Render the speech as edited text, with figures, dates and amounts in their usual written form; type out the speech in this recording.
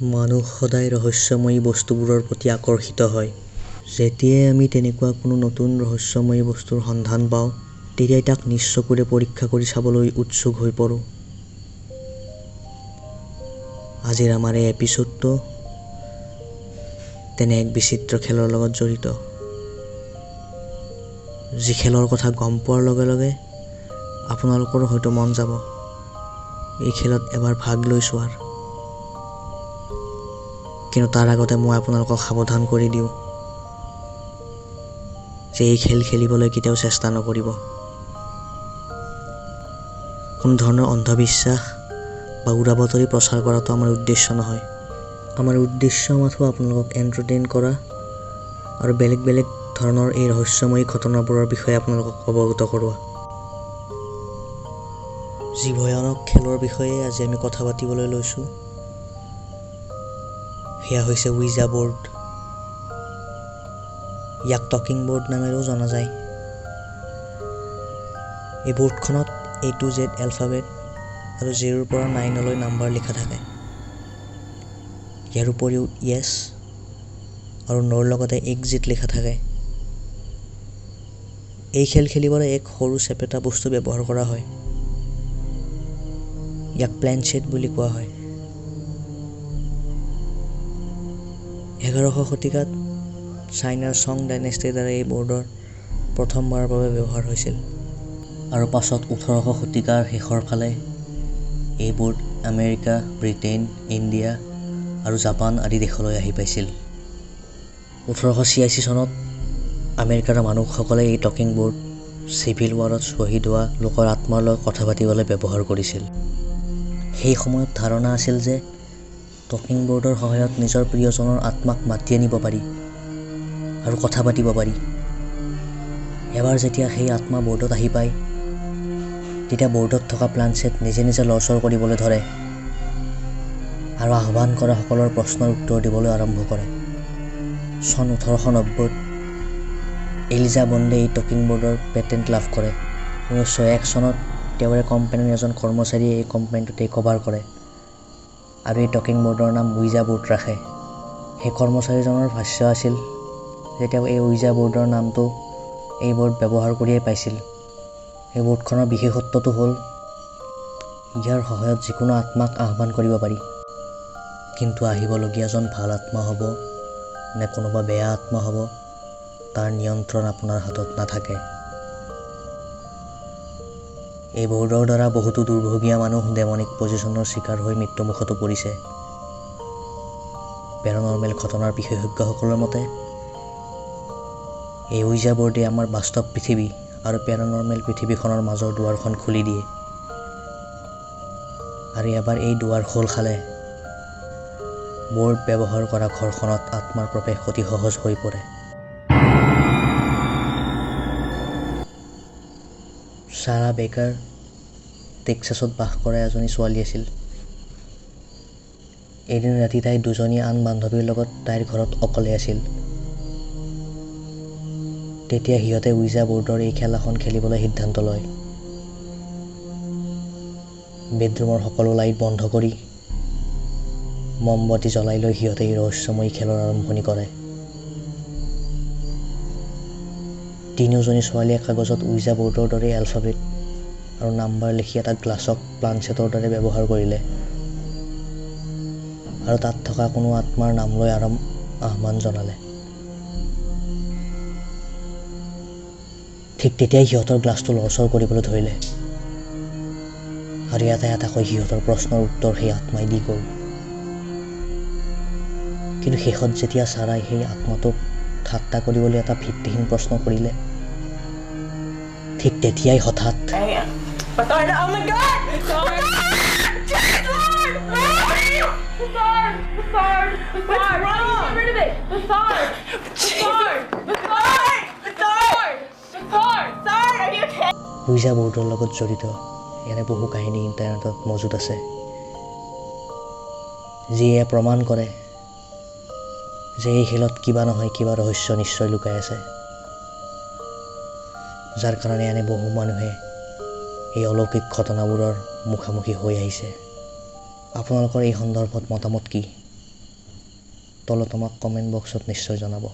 মানুহ সদায় ৰহস্যময়ী বস্তুবোৰৰ প্ৰতি আকৰ্ষিত হয়। যেতিয়াই আমি তেনেকুৱা কোনো নতুন ৰহস্যময়ী বস্তুৰ সন্ধান পাওঁ, তেতিয়াই তাক নিজ চকুৰে পৰীক্ষা কৰি চাবলৈ উৎসুক হৈ পৰোঁ। আজিৰ আমাৰ এই এপিছডটো তেনে এক বিচিত্ৰ খেলৰ লগত জড়িত, যি খেলৰ কথা গম পোৱাৰ লগে লগে আপোনালোকৰো হয়তো মন যাব এই খেলত এবাৰ ভাগ লৈ চোৱাৰ। কিন্তু তাৰ আগতে মই আপোনালোকক সাৱধান কৰি দিওঁ যে এই খেল খেলিবলৈ কেতিয়াও চেষ্টা নকৰিব। কোনো ধৰণৰ অন্ধবিশ্বাস বা উৰা বাতৰি প্ৰচাৰ কৰাটো আমাৰ উদ্দেশ্য নহয়। আমাৰ উদ্দেশ্য মাথো আপোনালোকক এণ্টাৰটেইন কৰা আৰু বেলেগ বেলেগ ধৰণৰ এই ৰহস্যময়ী ঘটনাবোৰৰ বিষয়ে আপোনালোকক অৱগত কৰোৱা। যি ভয়ানক খেলৰ বিষয়ে আজি আমি কথা পাতিবলৈ লৈছোঁ সেয়া হৈছে উইজা বৰ্ড। ইয়াক টকিং বৰ্ড নামেৰেও জনা যায়। এই বৰ্ডখনত A to Z এলফাবেট আৰু 0ৰ পৰা 9লৈ নাম্বাৰ লিখা থাকে। ইয়াৰ উপৰিও য়েছ আৰু নোৰ লগতে এক্সিট লিখা থাকে। এই খেল খেলিবলৈ এক সৰু চেপেটা বস্তু ব্যৱহাৰ কৰা হয়। ইয়াক প্লেনচেট বুলি কোৱা হয়। 11শ শতিকাত চাইনাৰ চং ডাইনেষ্টিৰ দ্বাৰা এই বৰ্ডৰ প্ৰথমবাৰৰ বাবে ব্যৱহাৰ হৈছিল আৰু পাছত 18শ শতিকাৰ শেষৰ ফালে এই বৰ্ড আমেৰিকা, ব্ৰিটেইন, ইণ্ডিয়া আৰু জাপান আদি দেশলৈ আহি পাইছিল। 1886 চনত আমেৰিকাৰ মানুহসকলে এই টকিং বৰ্ড চিভিল ৱাৰত শ্বহীদ হোৱা লোকৰ আত্মাৰ লগত কথা পাতিবলৈ ব্যৱহাৰ কৰিছিল। সেই সময়ত ধাৰণা আছিল যে টকিং বৰ্ডৰ সহায়ত নিজৰ প্ৰিয়জনৰ আত্মাক মাতি আনিব পাৰি আৰু কথা পাতিব পাৰি। এবাৰ যেতিয়া সেই আত্মা বৰ্ডত আহি পায়, তেতিয়া বৰ্ডত থকা প্লানচেট নিজে নিজে লৰচৰ কৰিবলৈ ধৰে আৰু আহ্বান কৰা সকলৰ প্ৰশ্নৰ উত্তৰ দিবলৈ আৰম্ভ কৰে। চন 1890ত এলিজা বণ্ডে এই টকিং বৰ্ডৰ পেটেণ্ট লাভ কৰে। 1901 চনত তেওঁৰে কোম্পানীৰ এজন কৰ্মচাৰীয়ে এই কোম্পানীটো টেক অভাৰ কৰে আৰু এই টকিং বৰ্ডৰ নাম উইজা বৰ্ড ৰাখে। সেই কৰ্মচাৰীজনৰ ভাষ্য আছিল যে তেওঁ এই উইজা বৰ্ডৰ নামটো এই বৰ্ড ব্যৱহাৰ কৰিয়েই পাইছিল। এই বৰ্ডখনৰ বিশেষত্বটো হ'ল ইয়াৰ সহায়ত যিকোনো আত্মাক আহ্বান কৰিব পাৰি, কিন্তু আহিবলগীয়াজন ভাল আত্মা হ'ব নে কোনোবা বেয়া আত্মা হ'ব তাৰ নিয়ন্ত্ৰণ আপোনাৰ হাতত নাথাকে। এই বৰ্ডৰ দ্বাৰা বহুতো দুৰ্ভগীয়া মানুহ ডেমনিক পজিশ্যনৰ চিকাৰ হৈ মৃত্যুমুখতো পৰিছে। পেৰানৰ্মেল ঘটনাৰ বিশেষজ্ঞসকলৰ মতে এই উইজা বৰ্ডে আমাৰ বাস্তৱ পৃথিৱী আৰু পেৰানৰ্মেল পৃথিৱীখনৰ মাজৰ দুৱাৰখন খুলি দিয়ে আৰু এবাৰ এই দুৱাৰ খোল খালে বৰ্ড ব্যৱহাৰ কৰা ঘৰখনত আত্মাৰ প্ৰৱেশ অতি সহজ হৈ পৰে। চাৰা বেকাৰ টেক্সাছত বাস কৰা এজনী ছোৱালী আছিল। এদিন ৰাতি তাই দুজনী আন বান্ধৱীৰ লগত তাইৰ ঘৰত অকলে আছিল। তেতিয়া সিহঁতে উইজা বৰ্ডৰ এই খেলাখন খেলিবলৈ সিদ্ধান্ত লয়। বেডৰুমৰ সকলো লাইট বন্ধ কৰি মমবাতি জ্বলাই লৈ সিহঁতে এই ৰহস্যময়ী খেলৰ আৰম্ভণি কৰে। তিনিওজনী ছোৱালীয়ে কাগজত উইজা বৰ্ডৰ দৰে এলফাবেট আৰু নাম্বাৰ লিখি এটা গ্লাছক প্লানচেটৰ দৰে ব্যৱহাৰ কৰিলে আৰু তাত থকা কোনো আত্মাৰ নাম লৈ আহ্বান জনালে। ঠিক তেতিয়াই সিহঁতৰ গ্লাছটো লৰচৰ কৰিবলৈ ধৰিলে আৰু এটা এটাকৈ সিহঁতৰ প্ৰশ্নৰ উত্তৰ সেই আত্মাই দি গ'ল। কিন্তু শেষত যেতিয়া চাৰাই সেই আত্মাটোক ঠাট্টা কৰিবলৈ এটা ভিত্তিহীন প্ৰশ্ন কৰিলে, ঠিক তেতিয়াই হঠাৎ উইজা বৰ্ডৰ লগত জড়িত এনে বহু কাহিনী ইণ্টাৰনেটত মজুত আছে, যিয়ে প্ৰমাণ কৰে যে এই খেলত কিবা নহয় কিবা ৰহস্য নিশ্চয় লুকাই আছে, যাৰ কাৰণে এনে বহু মানুহে এই অলৌকিক ঘটনাবোৰৰ মুখামুখি হৈ আহিছে। আপোনালোকৰ এই সন্দৰ্ভত মতামত কি তলত আমাক কমেণ্ট বক্সত নিশ্চয় জনাব।